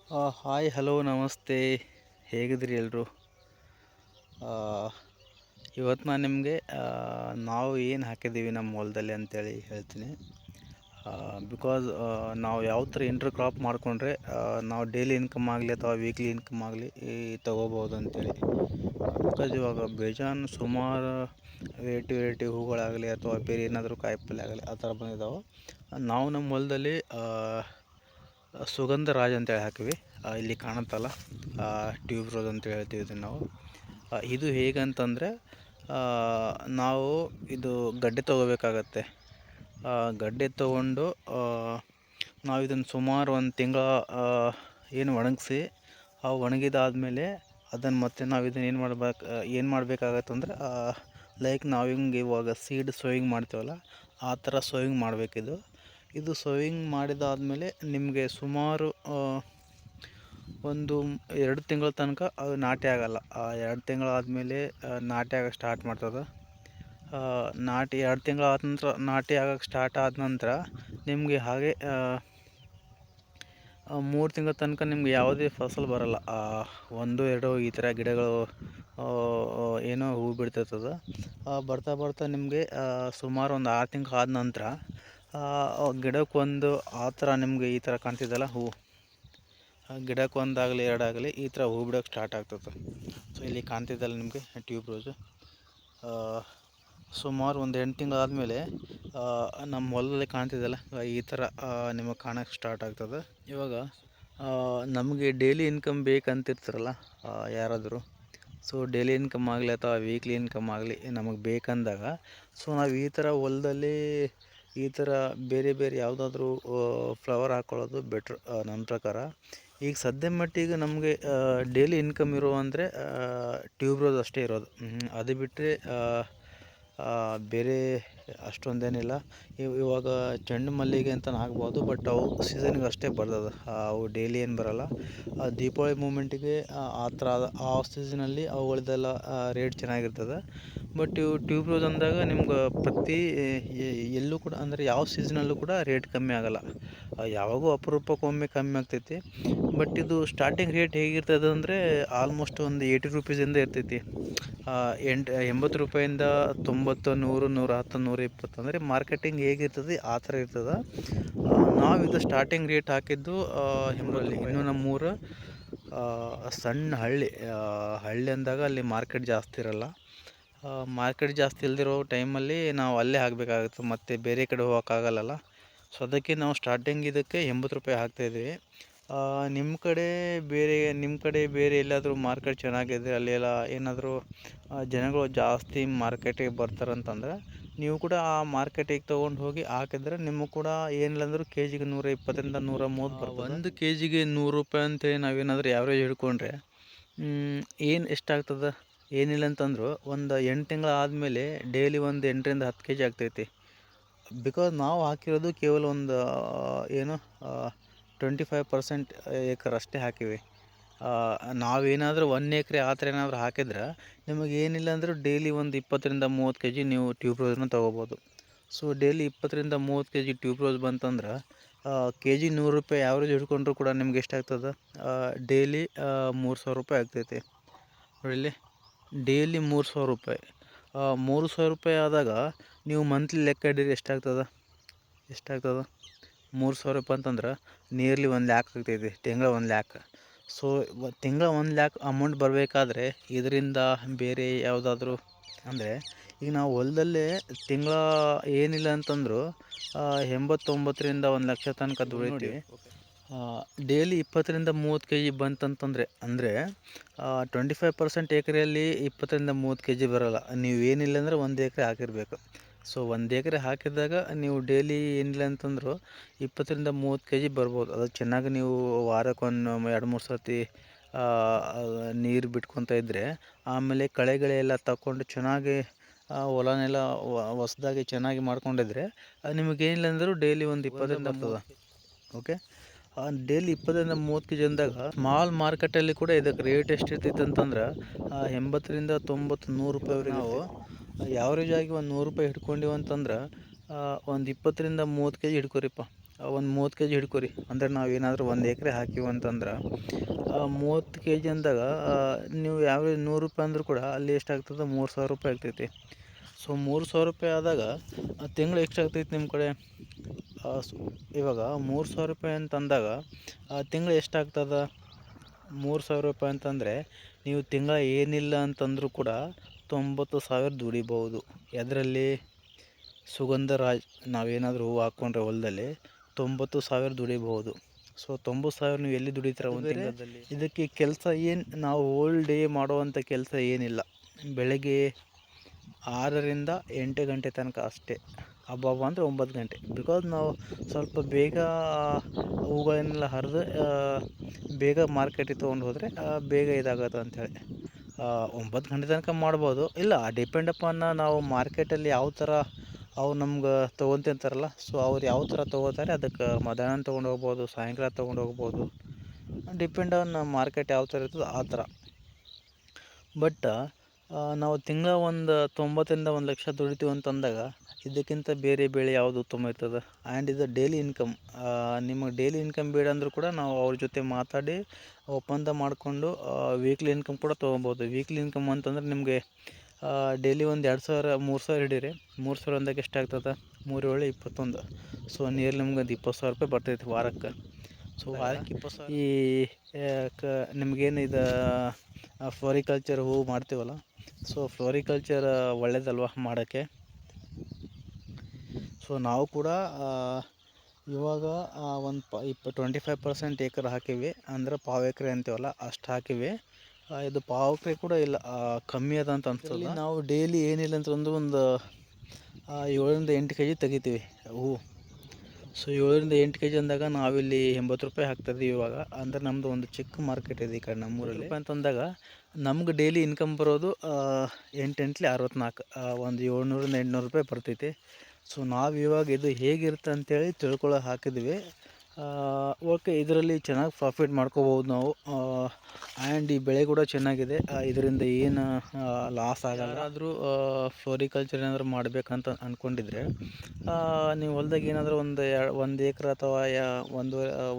Hi hello ನಮಸ್ತೆ. ಹೇಗಿದ್ರಿ ಎಲ್ಲರೂ? ಇವತ್ತು ನಾನು ನಿಮಗೆ ನಾವು ಏನು ಹಾಕಿದ್ದೀವಿ ನಮ್ಮ ಹೊಲದಲ್ಲಿ ಅಂತೇಳಿ ಹೇಳ್ತೀನಿ. ಬಿಕಾಸ್ ನಾವು ಯಾವ ಥರ ಇಂಟರ್ ಕ್ರಾಪ್ ಮಾಡಿಕೊಂಡ್ರೆ ನಾವು ಡೈಲಿ ಇನ್ಕಮ್ ಆಗಲಿ ಅಥವಾ ವೀಕ್ಲಿ ಇನ್ಕಮ್ ಆಗಲಿ ತೊಗೋಬೋದು ಅಂತೇಳಿ. ಬಿಕಾಸ್ ಇವಾಗ ಬೇಜಾನು ಸುಮಾರು ವೆರೈಟಿ ಹೂಗಳಾಗಲಿ ಅಥವಾ ಬೇರೆ ಏನಾದರೂ ಕಾಯಿಪಲ್ಲೆ ಆಗಲಿ ಆ ಥರ ಬಂದಿದ್ದಾವೆ. ನಾವು ನಮ್ಮ ಹೊಲದಲ್ಲಿ ಸುಗಂಧರಾಜ್ ಅಂತೇಳಿ ಹಾಕಿವಿ. ಇಲ್ಲಿ ಕಾಣುತ್ತಲ್ಲ, ಟ್ಯೂಬ್ ರೋಸ್ ಅಂತ ಹೇಳ್ತೀವಿ ಇದನ್ನು ನಾವು. ಇದು ಹೇಗಂತಂದರೆ ನಾವು ಇದು ಗಡ್ಡೆ ತೊಗೋಬೇಕಾಗತ್ತೆ. ಗಡ್ಡೆ ತೊಗೊಂಡು ನಾವು ಇದನ್ನು ಸುಮಾರು ಒಂದು ತಿಂಗಳ ಏನು ಒಣಗಿಸಿ, ಒಣಗಿದಾದಮೇಲೆ ಅದನ್ನು ಮತ್ತೆ ನಾವು ಇದನ್ನು ಏನು ಮಾಡಬೇಕಾಗತ್ತಂದ್ರೆ ಲೈಕ್ ನಾವು ಹಿಂಗೆ ಇವಾಗ ಸೀಡ್ ಸೋಯಿಂಗ್ ಮಾಡ್ತೀವಲ್ಲ ಆ ಥರ ಸೋಯಿಂಗ್ ಮಾಡಬೇಕಿದು. ಇದು ಸೋಯಿಂಗ್ ಮಾಡಿದಾದಮೇಲೆ ನಿಮಗೆ ಸುಮಾರು ಒಂದು 2 ತಿಂಗಳ ತನಕ ಅದು ನಾಟಿ ಆಗೋಲ್ಲ. 2 ತಿಂಗಳಾದಮೇಲೆ ನಾಟಿ ಆಗೋಕ್ಕೆ ಸ್ಟಾರ್ಟ್ ಮಾಡ್ತದೆ. ನಾಟಿ 2 ತಿಂಗಳಾದ ನಂತರ ನಾಟಿ ಆಗೋಕ್ಕೆ ಸ್ಟಾರ್ಟ್ ಆದ ನಂತರ ನಿಮಗೆ ಹಾಗೆ 3 ತಿಂಗಳ ತನಕ ನಿಮ್ಗೆ ಯಾವುದೇ ಫಸಲು ಬರೋಲ್ಲ. 1-2 ಈ ಥರ ಗಿಡಗಳು ಏನೋ ಹೂ ಬಿಡ್ತಿರ್ತದೆ. ಬರ್ತಾ ಬರ್ತಾ ನಿಮಗೆ ಸುಮಾರು ಒಂದು 6 ತಿಂಗಳು ಆದ ನಂತರ ಗಿಡಕ್ಕೊಂದು ಆ ಥರ ನಿಮಗೆ ಈ ಥರ ಕಾಣ್ತಿದ್ದಲ್ಲ ಹೂವು, ಗಿಡಕ್ಕೆ ಒಂದಾಗಲಿ ಎರಡಾಗಲಿ ಈ ಥರ ಹೂ ಬಿಡೋಕ್ಕೆ ಸ್ಟಾರ್ಟ್ ಆಗ್ತದೆ. ಸೊ ಇಲ್ಲಿ ಕಾಣ್ತಿದ್ದಲ್ಲ ನಿಮಗೆ ಟ್ಯೂಬ್ ರೋಸು. ಸುಮಾರು ಒಂದು 8 ತಿಂಗಳಾದಮೇಲೆ ನಮ್ಮ ಹೊಲದಲ್ಲಿ ಕಾಣ್ತಿದ್ದಲ್ಲ ಈ ಥರ ನಿಮಗೆ ಕಾಣೋಕ್ಕೆ ಸ್ಟಾರ್ಟ್ ಆಗ್ತದೆ. ಇವಾಗ ನಮಗೆ ಡೈಲಿ ಇನ್ಕಮ್ ಬೇಕಂತಿರ್ತಾರಲ್ಲ ಯಾರಾದರೂ, ಸೊ ಡೈಲಿ ಇನ್ಕಮ್ ಆಗಲಿ ಅಥವಾ ವೀಕ್ಲಿ ಇನ್ಕಮ್ ಆಗಲಿ ನಮಗೆ ಬೇಕಂದಾಗ, ಸೊ ನಾವು ಈ ಥರ ಹೊಲದಲ್ಲಿ ಈ ಥರ ಬೇರೆ ಬೇರೆ ಯಾವುದಾದ್ರೂ ಫ್ಲವರ್ ಹಾಕ್ಕೊಳ್ಳೋದು ಬೆಟ್ರ್ ನನ್ನ ಪ್ರಕಾರ. ಈಗ ಸದ್ಯ ಮಟ್ಟಿಗೆ ನಮಗೆ ಡೈಲಿ ಇನ್ಕಮ್ ಇರೋ ಅಂದರೆ ಟ್ಯೂಬ್ ರೋಸ್ ಅಷ್ಟೇ ಇರೋದು. ಅದು ಬಿಟ್ಟರೆ ಬೇರೆ ಅಷ್ಟೊಂದೇನಿಲ್ಲ. ಇವಾಗ ಚೆಂಡು ಮಲ್ಲಿಗೆ ಅಂತ ಆಗ್ಬೋದು, ಬಟ್ ಅವು ಸೀಸನ್ಗೆ ಅಷ್ಟೇ ಬರ್ತದೆ, ಅವು ಡೈಲಿ ಏನು ಬರೋಲ್ಲ. ದೀಪಾವಳಿ ಮೂಮೆಂಟಿಗೆ ಆ ಥರ ಆ ಸೀಸನಲ್ಲಿ ಅವುಗಳದ್ದೆಲ್ಲ ರೇಟ್ ಚೆನ್ನಾಗಿರ್ತದೆ. ಬಟ್ ಇವು ಟ್ಯೂಬ್ ರೋಸ್ ಅಂದಾಗ ನಿಮ್ಗೆ ಪ್ರತಿ ಎಲ್ಲೂ ಕೂಡ ಅಂದರೆ ಯಾವ ಸೀಸನಲ್ಲೂ ಕೂಡ ರೇಟ್ ಕಮ್ಮಿ ಆಗೋಲ್ಲ. ಯಾವಾಗೂ ಅಪರೂಪಕ್ಕೊಮ್ಮೆ ಕಮ್ಮಿ ಆಗ್ತೈತಿ. ಬಟ್ ಇದು ಸ್ಟಾರ್ಟಿಂಗ್ ರೇಟ್ ಹೇಗಿರ್ತದೆ ಅಂದರೆ ಆಲ್ಮೋಸ್ಟ್ ಒಂದು 80 ರುಪೀಸಿಂದ ಇರ್ತೈತಿ. 80 ರೂಪಾಯಿಂದ 90, 100, 110, 120 ಅಂದರೆ ಮಾರ್ಕೆಟಿಂಗ್ ಹೇಗಿರ್ತದೆ ಆ ಥರ ಇರ್ತದೆ. ನಾವಿದು ಸ್ಟಾರ್ಟಿಂಗ್ ರೇಟ್ ಹಾಕಿದ್ದು ಹಿಂಬರಲ್ಲಿ ಇನ್ನೂ ನಮ್ಮೂರು ಸಣ್ಣ ಹಳ್ಳಿ ಅಂದಾಗ ಅಲ್ಲಿ ಮಾರ್ಕೆಟ್ ಜಾಸ್ತಿ ಇರೋಲ್ಲ. ಮಾರ್ಕೆಟ್ ಜಾಸ್ತಿ ಇಲ್ದಿರೋ ಟೈಮಲ್ಲಿ ನಾವು ಅಲ್ಲೇ ಹಾಕಬೇಕಾಗುತ್ತೆ, ಮತ್ತು ಬೇರೆ ಕಡೆ ಹೋಗೋಕ್ಕಾಗಲ್ಲಲ್ಲ. ಸೊ ಅದಕ್ಕೆ ನಾವು ಸ್ಟಾರ್ಟಿಂಗ್ ಇದಕ್ಕೆ 80 ರೂಪಾಯಿ ಹಾಕ್ತಾಯಿದ್ವಿ. ನಿಮ್ಮ ಕಡೆ ಬೇರೆ ಎಲ್ಲಾದರೂ ಮಾರ್ಕೆಟ್ ಚೆನ್ನಾಗಿದೆ, ಅಲ್ಲೆಲ್ಲ ಏನಾದರೂ ಜನಗಳು ಜಾಸ್ತಿ ಮಾರ್ಕೆಟಿಗೆ ಬರ್ತಾರಂತಂದ್ರೆ ನೀವು ಕೂಡ ಆ ಮಾರ್ಕೆಟಿಗೆ ತೊಗೊಂಡು ಹೋಗಿ ಹಾಕಿದ್ರೆ ನಿಮಗೆ ಕೂಡ ಏನಿಲ್ಲ ಅಂದರೂ ಕೆ ಜಿಗೆ 120ರಿಂದ 130 ಬರ್ತದೆ. 1 ಕೆ ಜಿಗೆ 100 ರೂಪಾಯಿ ಅಂತೇಳಿ ನಾವೇನಾದರೂ ಯಾವ್ರೇಜ್ ಹಿಡ್ಕೊಂಡ್ರೆ ಏನು ಎಷ್ಟಾಗ್ತದೆ? ಏನಿಲ್ಲ ಅಂತಂದರೂ ಒಂದು 8 ತಿಂಗಳು ಆದಮೇಲೆ ಡೈಲಿ ಒಂದು 8ರಿಂದ 10 ಕೆ ಜಿ ಆಗ್ತೈತಿ. ಬಿಕಾಸ್ ನಾವು ಹಾಕಿರೋದು ಕೇವಲ ಒಂದು 25% ಏಕರ್ ಅಷ್ಟೇ ಹಾಕಿವಿ. ನಾವೇನಾದರೂ 1 ಎಕರೆ ಆ ಥರ ಏನಾದರೂ ಹಾಕಿದ್ರೆ ನಿಮಗೆ ಏನಿಲ್ಲ ಅಂದರೂ ಡೈಲಿ ಒಂದು 20ರಿಂದ 30 ಕೆ ಜಿ ನೀವು ಟ್ಯೂಬ್ ರೋಸನ್ನ ತೊಗೋಬೋದು. ಸೊ ಡೈಲಿ 20ರಿಂದ 30 ಕೆ ಜಿ ಟ್ಯೂಬ್ ರೋಸ್ ಬಂತಂದ್ರೆ ಕೆ ಜಿ 100 ರೂಪಾಯಿ ಯಾವ್ರೇಜ್ ಹಿಡ್ಕೊಂಡ್ರೂ ಕೂಡ ನಿಮ್ಗೆ ಎಷ್ಟಾಗ್ತದೆ? ಡೈಲಿ 3,000 ರೂಪಾಯಿ ಆಗ್ತೈತಿ. ನೋಡಿ ಇಲ್ಲಿ, ಡೈಲಿ 3,000 ರೂಪಾಯಿ. 3,000 ರೂಪಾಯಿ ಆದಾಗ ನೀವು ಮಂತ್ಲಿ ಲೆಕ್ಕ ಹಿಡೀರಿ ಎಷ್ಟಾಗ್ತದೆ? 3,000 ರೂಪಾಯಿ ಅಂತಂದ್ರೆ ನಿಯರ್ಲಿ 1 ಲ್ಯಾಕ್ ಆಗ್ತೈತಿ, ತಿಂಗಳ 1 ಲ್ಯಾಕ್. ಸೊ ತಿಂಗಳ 1 ಲ್ಯಾಕ್ ಅಮೌಂಟ್ ಬರಬೇಕಾದ್ರೆ ಇದರಿಂದ ಬೇರೆ ಯಾವುದಾದ್ರೂ ಅಂದರೆ ಈಗ ನಾವು ಹೊಲದಲ್ಲೇ ತಿಂಗಳ ಏನಿಲ್ಲ ಅಂತಂದರೂ 89ರಿಂದ 1 ಲಕ್ಷ ತನಕ ದುಡಿತೀವಿ. ಡೈಲಿ 20ರಿಂದ 30 ಕೆ ಜಿ ಬಂತಂತಂದರೆ ಅಂದರೆ 25% ಎಕರೆಯಲ್ಲಿ 20ರಿಂದ 30 ಕೆ ಜಿ ಬರೋಲ್ಲ. ನೀವು ಏನಿಲ್ಲ ಅಂದರೆ 1 ಎಕರೆ ಹಾಕಿರಬೇಕು. ಸೊ 1 ಎಕರೆ ಹಾಕಿದಾಗ ನೀವು ಡೈಲಿ ಏನಿಲ್ಲ ಅಂತಂದರೂ 20ರಿಂದ 30 ಕೆ ಜಿ ಬರ್ಬೋದು. ಅದು ಚೆನ್ನಾಗಿ ನೀವು ವಾರಕ್ಕೊಂದು 2-3 ಸರ್ತಿ ನೀರು ಬಿಟ್ಕೊತ ಇದ್ದರೆ, ಆಮೇಲೆ ಕಳೆಗಳೆಲ್ಲ ತಗೊಂಡು ಚೆನ್ನಾಗಿ ಹೊಲನೆಲ್ಲ ಹೊಸದಾಗಿ ಚೆನ್ನಾಗಿ ಮಾಡ್ಕೊಂಡಿದ್ರೆ ನಿಮಗೇನಿಲ್ಲ ಅಂದರೂ ಡೈಲಿ ಒಂದು 20ರಿಂದ ಬರ್ತದೆ. ಓಕೆ, ಡೈಲಿ 20ರಿಂದ 30 ಕೆ ಜಿ ಅಂದಾಗ ಸ್ಮಾಲ್ ಮಾರ್ಕೆಟಲ್ಲಿ ಕೂಡ ಇದಕ್ಕೆ ರೇಟ್ ಎಷ್ಟಿರ್ತೈತೆ ಅಂತಂದ್ರೆ 80ರಿಂದ 90, 100 ರೂಪಾಯಿವರೆಗೆ. ನಾವು ಯಾವ್ರೇಜ್ ಆಗಿ ಒಂದು 100 ರೂಪಾಯಿ ಹಿಡ್ಕೊಂಡಿವಿ ಅಂತಂದ್ರೆ ಒಂದು 20ರಿಂದ 30 ಕೆ ಜಿ ಹಿಡ್ಕೊರಿಪ್ಪ. ಒಂದು 30 ಕೆ ಜಿ ಹಿಡ್ಕೊರಿ. ಅಂದರೆ ನಾವೇನಾದರೂ 1 ಎಕರೆ ಹಾಕಿವಿ ಅಂತಂದ್ರೆ 30 ಕೆ ಜಿ ಅಂದಾಗ ನೀವು ಯಾವ್ಯಾವ ₹100 ಅಂದರೂ ಕೂಡ ಅಲ್ಲಿ ಎಷ್ಟಾಗ್ತದೆ, ₹3000 ಆಗ್ತೈತಿ. ಸೊ ₹3000 ಆದಾಗ ತಿಂಗಳು ಎಷ್ಟಾಗ್ತೈತಿ ನಿಮ್ಮ ಕಡೆ? ಇವಾಗ ₹3000 ಅಂತಂದಾಗ ತಿಂಗಳು ಎಷ್ಟಾಗ್ತದೆ? ₹3000 ಅಂತಂದರೆ ನೀವು ತಿಂಗಳ ಏನಿಲ್ಲ ಅಂತಂದರೂ ಕೂಡ 90,000 ದುಡಿಬೋದು. ಅದರಲ್ಲಿ ಸುಗಂಧರಾಜ್ ನಾವೇನಾದರೂ ಹೂವು ಹಾಕ್ಕೊಂಡ್ರೆ ಹೊಲದಲ್ಲಿ 90,000 ದುಡಿಬಹುದು. ಸೊ 90,000 ನೀವು ಎಲ್ಲಿ ದುಡಿತೀರ ಒಂದು ತಿಂಗಳಲ್ಲಿ? ಇದಕ್ಕೆ ಕೆಲಸ ಏನು, ನಾವು ಹೋಲ್ ಡೇ ಮಾಡುವಂಥ ಕೆಲಸ ಏನಿಲ್ಲ. ಬೆಳಗ್ಗೆ 6ರಿಂದ 8 ಗಂಟೆ ತನಕ ಅಷ್ಟೇ. ಹಬ್ಬ ಅಂದರೆ 9 ಗಂಟೆ. ಬಿಕಾಸ್ ನಾವು ಸ್ವಲ್ಪ ಬೇಗ ಹೂಗಳನ್ನೆಲ್ಲ ಹರಿದು ಬೇಗ ಮಾರ್ಕೆಟಿಗೆ ತೊಗೊಂಡು ಹೋದರೆ ಬೇಗ ಇದಾಗುತ್ತೆ ಅಂಥೇಳಿ 9 ಗಂಟೆ ತನಕ ಮಾಡ್ಬೋದು. ಇಲ್ಲ, ಡಿಪೆಂಡ್ ಅಪಾನ್ ನಾವು ಮಾರ್ಕೆಟಲ್ಲಿ ಯಾವ ಥರ ಅವ್ರು ನಮ್ಗೆ ತೊಗೊತಿರ್ತಾರಲ್ಲ. ಸೊ ಅವ್ರು ಯಾವ ಥರ ತೊಗೋತಾರೆ ಅದಕ್ಕೆ ಮಧ್ಯಾಹ್ನ ತೊಗೊಂಡು ಹೋಗ್ಬೋದು, ಸಾಯಂಕಾಲ ತೊಗೊಂಡು ಹೋಗ್ಬೋದು. ಡಿಪೆಂಡ್ ಆನ್ ಮಾರ್ಕೆಟ್ ಯಾವ ಥರ ಇರ್ತದೆ ಆ ಥರ. ಬಟ್ ನಾವು ತಿಂಗಳ ಒಂದು 90ರಿಂದ 1,00,000 ದುಡಿತೀವಿ ಅಂತಂದಾಗ ಇದಕ್ಕಿಂತ ಬೇರೆ ಬೆಳೆ ಯಾವುದು ಉತ್ತಮ ಇರ್ತದೆ. ಆ್ಯಂಡ್ ಇದು ಡೈಲಿ ಇನ್ಕಮ್. ನಿಮಗೆ ಡೈಲಿ ಇನ್ಕಮ್ ಬೇಡ ಅಂದರೂ ಕೂಡ ನಾವು ಅವ್ರ ಜೊತೆ ಮಾತಾಡಿ ಒಪ್ಪಂದ ಮಾಡಿಕೊಂಡು ವೀಕ್ಲಿ ಇನ್ಕಮ್ ಕೂಡ ತೊಗೊಬೋದು. ವೀಕ್ಲಿ ಇನ್ಕಮ್ ಅಂತಂದ್ರೆ ನಿಮಗೆ ಡೈಲಿ ಒಂದು 2,000 3,000 ಹಿಡೀರಿ. 3,000 ಅಂದಾಗ ಎಷ್ಟಾಗ್ತದೆ? 3 7 21. ಸೊ ನಿಯರ್ಲಿ ನಿಮ್ಗೆ ಒಂದು ₹20,000 ಬರ್ತೈತೆ ವಾರಕ್ಕೆ. ಸೊ ವಾರಕ್ಕೆ 20,000 ಈ ನಿಮಗೇನು ಇದು ಫ್ಲೋರಿಕಲ್ಚರ್ ಹೂವು ಮಾಡ್ತೀವಲ್ಲ, ಸೊ ಫ್ಲೋರಿಕಲ್ಚರ್ ಒಳ್ಳೇದಲ್ವ ಮಾಡೋಕ್ಕೆ. ಸೊ ನಾವು ಕೂಡ ಇವಾಗ ಒಂದು 25% ಏಕರ್ ಹಾಕೀವಿ. ಅಂದ್ರೆ ಪಾವು ಎಕರೆ ಅಂತೀವಲ್ಲ ಅಷ್ಟು ಹಾಕೀವಿ. ಇದು ಪಾವು ಎಕರೆ ಕೂಡ ಇಲ್ಲ, ಕಮ್ಮಿ ಅದ ಅಂತ ಅನ್ಸಲ್ಲ. ನಾವು ಡೈಲಿ ಏನಿಲ್ಲ ಅಂತಂದ್ರೆ ಒಂದು 7ರಿಂದ 8 ಕೆ ಜಿ ತೆಗಿತೀವಿ ಹೂವು. ಸೊ 7ರಿಂದ 8 ಕೆ ಜಿ ಅಂದಾಗ ನಾವಿಲ್ಲಿ ₹80 ಹಾಕ್ತಾಯಿದ್ದೀವಿ ಇವಾಗ. ಅಂದರೆ ನಮ್ಮದು ಒಂದು ಚಿಕ್ಕ ಮಾರ್ಕೆಟ್ ಇದೆ ಈ ಕಡೆ ನಮ್ಮೂರಲ್ಲಿ. ಅಂತಂದಾಗ ನಮ್ಗೆ ಡೈಲಿ ಇನ್ಕಮ್ ಬರೋದು 8 8 64, ಒಂದು ₹700ರಿಂದ ₹800 ಬರ್ತೈತಿ. ಸೊ ನಾವು ಇವಾಗ ಇದು ಹೇಗಿರುತ್ತೆ ಅಂತೇಳಿ ತಿಳ್ಕೊಳ್ಳೋ ಹಾಕಿದ್ವಿ. ಓಕೆ, ಇದರಲ್ಲಿ ಚೆನ್ನಾಗಿ ಪ್ರಾಫಿಟ್ ಮಾಡ್ಕೋಬೋದು ನಾವು. ಆ್ಯಂಡ್ ಈ ಬೆಳೆ ಕೂಡ ಚೆನ್ನಾಗಿದೆ. ಇದರಿಂದ ಏನು ಲಾಸ್ ಆಗಲ್ಲ. ಯಾರಾದರೂ ಫ್ಲೋರಿಕಲ್ಚರ್ ಏನಾದರೂ ಮಾಡಬೇಕಂತ ಅಂದ್ಕೊಂಡಿದ್ರೆ ನೀವು ಹೊಲ್ದಾಗ ಏನಾದರೂ ಒಂದು ಎಕರೆ ಅಥವಾ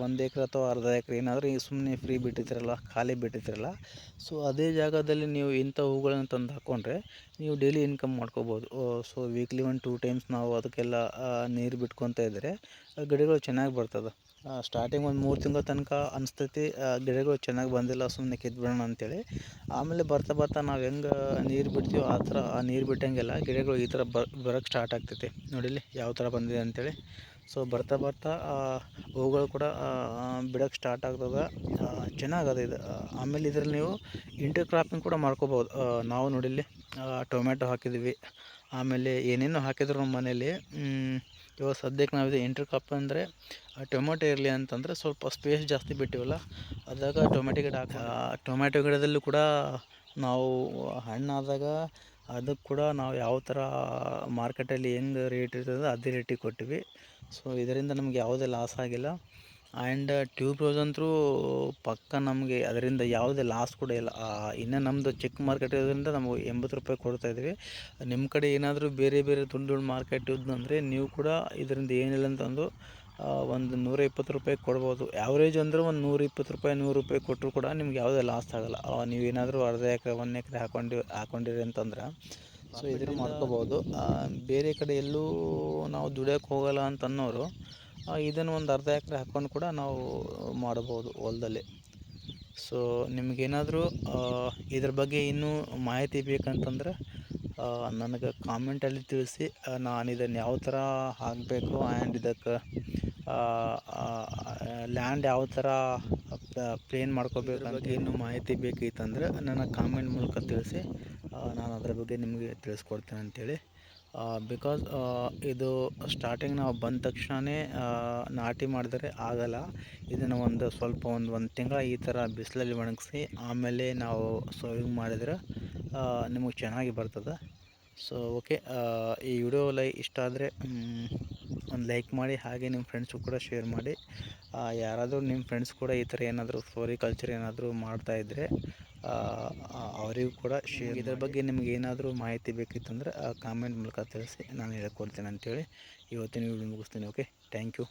ಒಂದು ಎಕರೆ ಅಥವಾ ಅರ್ಧ ಎಕರೆ ಏನಾದರೂ ಸುಮ್ಮನೆ ಫ್ರೀ ಬಿಟ್ಟಿರ್ತೀರಲ್ಲ, ಖಾಲಿ ಬಿಟ್ಟಿರ್ತೀರಲ್ಲ, ಸೊ ಅದೇ ಜಾಗದಲ್ಲಿ ನೀವು ಇಂಥ ಹೂಗಳನ್ನು ತಂದು ಹಾಕ್ಕೊಂಡ್ರೆ ನೀವು ಡೈಲಿ ಇನ್ಕಮ್ ಮಾಡ್ಕೋಬೋದು. ಸೊ ವೀಕ್ಲಿ 1-2 ಟೈಮ್ಸ್ ನಾವು ಅದಕ್ಕೆಲ್ಲ ನೀರು ಬಿಟ್ಕೊತಾ ಇದ್ದರೆ ಗಿಡಗಳು ಚೆನ್ನಾಗಿ ಬರ್ತದೆ. ಸ್ಟಾರ್ಟಿಂಗ್ ಒಂದು 3 ತಿಂಗಳ ತನಕ ಅನಿಸ್ತೈತಿ ಗಿಡಗಳು ಚೆನ್ನಾಗಿ ಬಂದಿಲ್ಲ, ಸುಮ್ಮನೆ ಕಿತ್ಬಿಡೋಣ ಅಂತೇಳಿ. ಆಮೇಲೆ ಬರ್ತಾ ಬರ್ತಾ ನಾವು ಹೆಂಗೆ ನೀರು ಬಿಡ್ತೀವೋ ಆ ಥರ ನೀರು ಬಿಟ್ಟಂಗೆಲ್ಲ ಗಿಡಗಳು ಈ ಥರ ಬರೋಕ್ಕೆ ಸ್ಟಾರ್ಟ್ ಆಗ್ತೈತಿ. ನೋಡಿಲ್ಲಿ ಯಾವ ಥರ ಬಂದಿದೆ ಅಂಥೇಳಿ. ಸೊ ಬರ್ತಾ ಬರ್ತಾ ಹೂಗಳು ಕೂಡ ಬಿಡೋಕ್ಕೆ ಸ್ಟಾರ್ಟ್ ಆಗ್ತದೆ. ಚೆನ್ನಾಗದೆ ಇದು. ಆಮೇಲೆ ಇದರಲ್ಲಿ ನೀವು ಇಂಟರ್ ಕ್ರಾಪಿಂಗ್ ಕೂಡ ಮಾಡ್ಕೋಬೋದು. ನಾವು ನೋಡಿಲ್ಲಿ ಟೊಮೆಟೊ ಹಾಕಿದ್ವಿ, ಆಮೇಲೆ ಏನೇನೋ ಹಾಕಿದ್ರು ನಮ್ಮ ಮನೇಲಿ. ಇವಾಗ ಸದ್ಯಕ್ಕೆ ನಾವಿದು ಇಂಟರ್ ಕ್ರಾಪ್ ಅಂದರೆ ಟೊಮೆಟೊ ಇರಲಿ ಅಂತಂದರೆ ಸ್ವಲ್ಪ ಸ್ಪೇಸ್ ಜಾಸ್ತಿ ಬಿಟ್ಟಿವಲ್ಲ, ಅದಾಗ ಟೊಮೆಟೊ ಗಿಡ ಟೊಮೆಟೊ ಗಿಡದಲ್ಲೂ ಕೂಡ ನಾವು ಹಣ್ಣಾದಾಗ ಅದಕ್ಕೆ ಕೂಡ ನಾವು ಯಾವ ಥರ ಮಾರ್ಕೆಟಲ್ಲಿ ಹೆಂಗೆ ರೇಟ್ ಇರ್ತದೆ ಅದೇ ರೇಟಿಗೆ ಕೊಟ್ಟಿವಿ. ಸೊ ಇದರಿಂದ ನಮಗೆ ಯಾವುದೇ ಲಾಸ್ ಆಗಿಲ್ಲ. ಆ್ಯಂಡ್ ಟ್ಯೂಬ್ರೋಸ್ ಅಂತೂ ಪಕ್ಕ ನಮಗೆ ಅದರಿಂದ ಯಾವುದೇ ಲಾಸ್ ಕೂಡ ಇಲ್ಲ. ಇನ್ನು ನಮ್ಮದು ಚಿಕ್ಕ ಮಾರ್ಕೆಟ್ ಇರೋದ್ರಿಂದ ನಮಗೆ ₹80 ಕೊಡ್ತಾಯಿದ್ವಿ. ನಿಮ್ಮ ಕಡೆ ಏನಾದರೂ ಬೇರೆ ಬೇರೆ ದೊಡ್ಡ ಮಾರ್ಕೆಟ್ ಇದ್ದಂದರೆ ನೀವು ಕೂಡ ಇದರಿಂದ ಏನಿಲ್ಲ ಅಂತಂದು ಒಂದು ₹120 ಕೊಡ್ಬೋದು. ಆ್ಯಾವ್ರೇಜ್ ಅಂದರೆ ಒಂದು ₹120 ₹100 ಕೊಟ್ಟರು ಕೂಡ ನಿಮ್ಗೆ ಯಾವುದೇ ಲಾಸ್ ಆಗೋಲ್ಲ. ನೀವೇನಾದರೂ ಅರ್ಧ ಎಕರೆ 1 ಎಕರೆ ಹಾಕೊಂಡಿರಿ ಅಂತಂದ್ರೆ ಸೊ ಇದನ್ನು ಮಾಡ್ಕೋಬೋದು. ಬೇರೆ ಕಡೆ ಎಲ್ಲೂ ನಾವು ದುಡಿಯೋಕ್ಕೆ ಹೋಗೋಲ್ಲ ಅಂತ ಅನ್ನೋರು ಇದನ್ನು ಒಂದು ಅರ್ಧ ಎಕರೆ ಹಾಕ್ಕೊಂಡು ಕೂಡ ನಾವು ಮಾಡ್ಬೋದು ಹೊಲದಲ್ಲಿ. ಸೊ ನಿಮಗೇನಾದರೂ ಇದ್ರ ಬಗ್ಗೆ ಇನ್ನೂ ಮಾಹಿತಿ ಬೇಕಂತಂದ್ರೆ ನನಗೆ ಕಾಮೆಂಟಲ್ಲಿ ತಿಳಿಸಿ. ನಾನು ಇದನ್ನು ಯಾವ ಥರ ಹಾಕಬೇಕು ಆ್ಯಂಡ್ ಇದಕ್ಕೆ ಲ್ಯಾಂಡ್ ಯಾವ ಥರ ಪ್ಲೇನ್ ಮಾಡ್ಕೋಬೇಕಂತ ಇನ್ನೂ ಮಾಹಿತಿ ಬೇಕಿತ್ತಂದರೆ ನನ್ನ ಕಾಮೆಂಟ್ ಮೂಲಕ ತಿಳಿಸಿ. ನಾನು ಅದರ ಬಗ್ಗೆ ನಿಮಗೆ ತಿಳಿಸ್ಕೊಡ್ತೇನೆ ಅಂಥೇಳಿ. ಬಿಕಾಸ್ ಇದು ಸ್ಟಾರ್ಟಿಂಗ್ ನಾವು ಬಂದ ತಕ್ಷಣವೇ ನಾಟಿ ಮಾಡಿದರೆ ಆಗಲ್ಲ. ಇದನ್ನು ಒಂದು ತಿಂಗಳ ಈ ಥರ ಬಿಸಿಲಲ್ಲಿ ಒಣಗಿಸಿ ಆಮೇಲೆ ನಾವು ಸೋಯಿಂಗ್ ಮಾಡಿದರೆ ನಿಮಗೆ ಚೆನ್ನಾಗಿ ಬರ್ತದೆ. ಸೊ ಓಕೆ, ಈ ವಿಡಿಯೋ ಇಷ್ಟ ಆದರೆ ಒಂದು ಲೈಕ್ ಮಾಡಿ, ಹಾಗೆ ನಿಮ್ಮ ಫ್ರೆಂಡ್ಸು ಕೂಡ ಶೇರ್ ಮಾಡಿ. ಯಾರಾದರೂ ನಿಮ್ಮ ಫ್ರೆಂಡ್ಸ್ ಕೂಡ ಈ ಥರ ಏನಾದರೂ ಫ್ಲೋರಿಕಲ್ಚರ್ ಏನಾದರೂ ಮಾಡ್ತಾಯಿದ್ರೆ ಅವರಿಗೂ ಕೂಡ ಶೇರ್. ಇದರ ಬಗ್ಗೆ ನಿಮ್ಗೆ ಏನಾದರೂ ಮಾಹಿತಿ ಬೇಕಿತ್ತಂದರೆ ಕಾಮೆಂಟ್ ಮೂಲಕ ತಿಳಿಸಿ, ನಾನು ಹೇಳ್ಕೊಡ್ತೇನೆ ಅಂಥೇಳಿ ಇವತ್ತಿನ ವಿಡಿಯೋ ಮುಗಿಸ್ತೀನಿ. Okay, thank you.